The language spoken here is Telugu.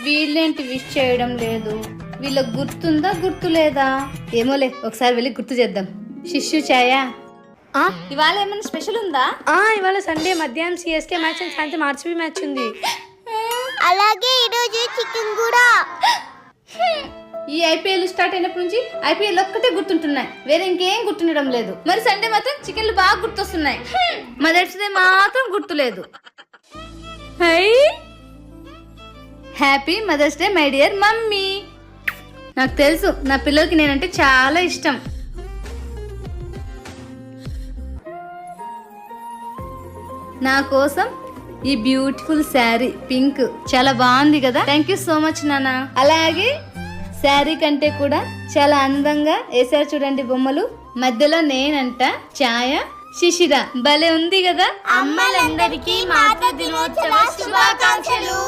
వీళ్ళేంటి విష్ చేయడం లేదు, వీళ్ళకి గుర్తుందా గుర్తు లేదా? ఏమోలే, ఒకసారి వెళ్ళి గుర్తు చేద్దాం. శిష్యు ఛాయ, ఇవాళ ఏమైనా స్పెషల్ ఉందా? ఇవాళ సండే మధ్యాహ్నం సిఎస్కే మ్యాచ్ అండ్ సాయంత్రం ఆర్సీబీ మ్యాచ్ ఉంది. అలాగే ఈరోజు చికెన్ కూడా. ఈ ఐపీఎల్ స్టార్ట్ అయినప్పటి నుంచి ఐపీఎల్ ఒక్కటే గుర్తుంటున్నాయి, వేరే ఇంకేం గుర్తుండడం లేదు. మరి సండే మాత్రం చికెన్లు బాగా గుర్తొస్తున్నాయి. మదర్స్ డే మాత్రం గుర్తులేదు. Happy mother's day my dear mummy. నాకు తెలుసు నా పిల్లలకి నేనంటే చాలా ఇష్టం. నా కోసం ఈ బ్యూటిఫుల్ శారీ పింక్ చాలా బాగుంది కదా. థ్యాంక్ యూ సో మచ్ నాన్న. అలాగే శారీ కంటే కూడా చాలా అందంగా వేసారు చూడండి బొమ్మలు. మధ్యలో నేనంట, ఛాయ, శిశిర భలే ఉంది కదా. అమ్మలందరికీ మాతృ దినోత్సవ శుభాకాంక్షలు.